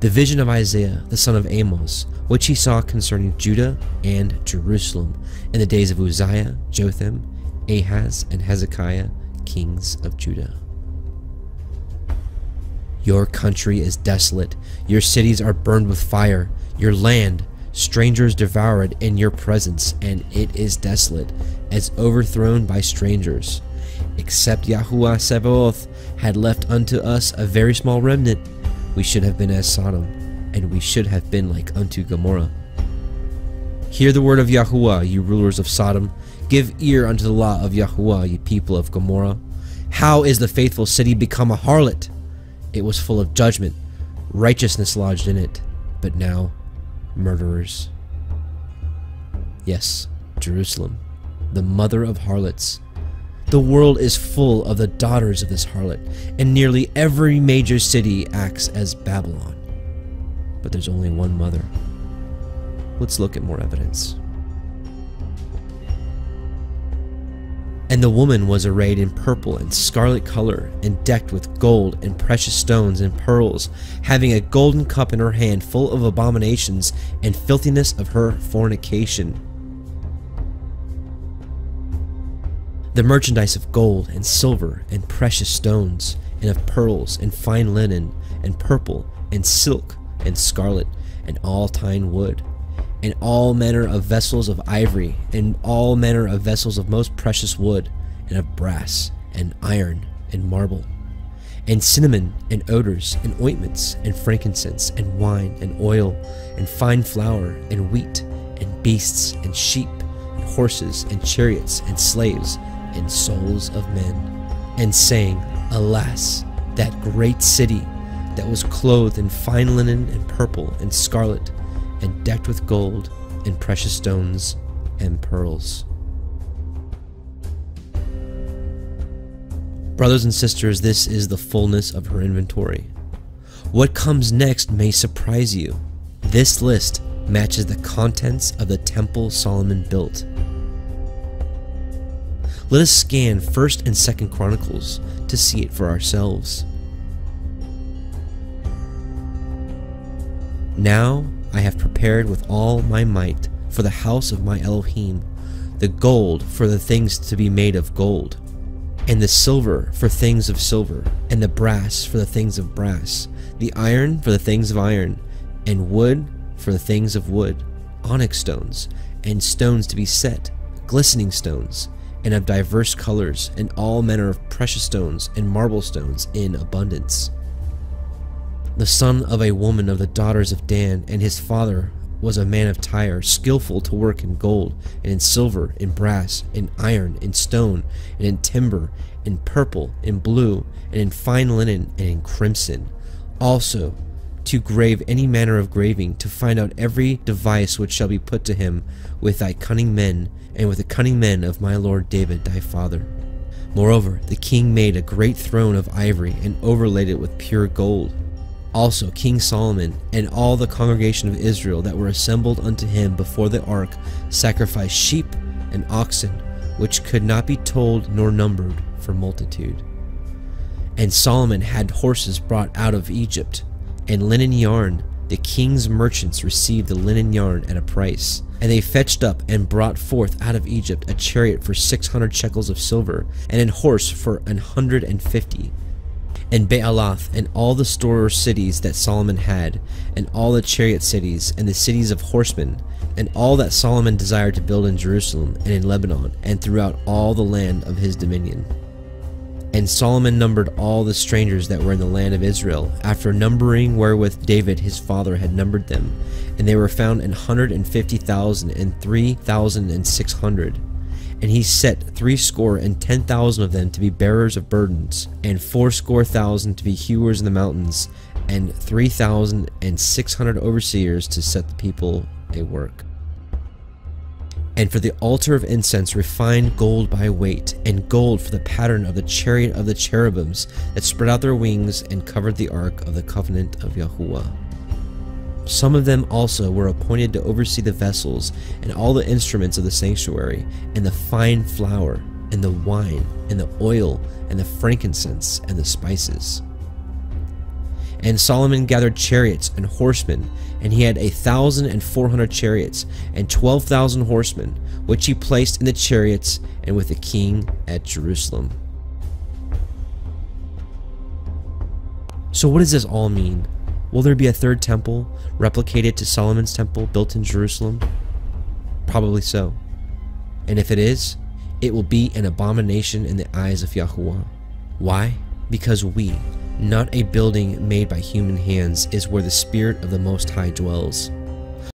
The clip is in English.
The vision of Isaiah, the son of Amos, which he saw concerning Judah and Jerusalem in the days of Uzziah, Jotham, Ahaz, and Hezekiah, kings of Judah. Your country is desolate, your cities are burned with fire, your land, strangers devour it in your presence, and it is desolate, as overthrown by strangers. Except Yahuwah Sabaoth had left unto us a very small remnant, we should have been as Sodom, and we should have been like unto Gomorrah. Hear the word of Yahuwah, you rulers of Sodom. Give ear unto the law of Yahuwah, you people of Gomorrah. How is the faithful city become a harlot? It was full of judgment, righteousness lodged in it, but now murderers. Yes, Jerusalem, the mother of harlots. The world is full of the daughters of this harlot, and nearly every major city acts as Babylon. But there's only one mother. Let's look at more evidence. And the woman was arrayed in purple and scarlet color, and decked with gold and precious stones and pearls, having a golden cup in her hand full of abominations and filthiness of her fornication. The merchandise of gold and silver and precious stones, and of pearls and fine linen, and purple and silk and scarlet, and all tine wood, and all manner of vessels of ivory, and all manner of vessels of most precious wood, and of brass, and iron, and marble, and cinnamon, and odors, and ointments, and frankincense, and wine, and oil, and fine flour, and wheat, and beasts, and sheep, and horses, and chariots, and slaves, and souls of men, and saying, Alas, that great city that was clothed in fine linen and purple and scarlet, and decked with gold and precious stones and pearls. Brothers and sisters, this is the fullness of her inventory. What comes next may surprise you. This list matches the contents of the temple Solomon built. Let us scan 1st and 2nd Chronicles to see it for ourselves. Now I have prepared with all my might for the house of my Elohim the gold for the things to be made of gold, and the silver for things of silver, and the brass for the things of brass, the iron for the things of iron, and wood for the things of wood, onyx stones, and stones to be set, glistening stones, and of diverse colors, and all manner of precious stones and marble stones in abundance. The son of a woman of the daughters of Dan, and his father was a man of Tyre, skillful to work in gold, and in silver, in brass, in iron, in stone, and in timber, in purple, in blue, and in fine linen, and in crimson. Also to grave any manner of graving, to find out every device which shall be put to him with thy cunning men, and with the cunning men of my lord David thy father. Moreover, the king made a great throne of ivory, and overlaid it with pure gold. Also King Solomon and all the congregation of Israel that were assembled unto him before the ark sacrificed sheep and oxen, which could not be told nor numbered for multitude. And Solomon had horses brought out of Egypt, and linen yarn. The king's merchants received the linen yarn at a price. And they fetched up and brought forth out of Egypt a chariot for 600 shekels of silver, and an horse for 150. And Baalath, and all the store cities that Solomon had, and all the chariot cities, and the cities of horsemen, and all that Solomon desired to build in Jerusalem, and in Lebanon, and throughout all the land of his dominion. And Solomon numbered all the strangers that were in the land of Israel, after numbering wherewith David his father had numbered them, and they were found 150,000 and 3,600. And he set 70,000 of them to be bearers of burdens, and 80,000 to be hewers in the mountains, and 3,600 overseers to set the people a work. And for the altar of incense refined gold by weight, and gold for the pattern of the chariot of the cherubims that spread out their wings and covered the ark of the covenant of Yahuwah. Some of them also were appointed to oversee the vessels and all the instruments of the sanctuary, and the fine flour, and the wine, and the oil, and the frankincense, and the spices. And Solomon gathered chariots and horsemen, and he had 1,400 chariots and 12,000 horsemen, which he placed in the chariots and with the king at Jerusalem. So what does this all mean? Will there be a third temple, replicated to Solomon's temple built in Jerusalem? Probably so. And if it is, it will be an abomination in the eyes of Yahuwah. Why? Because we, not a building made by human hands, is where the Spirit of the Most High dwells.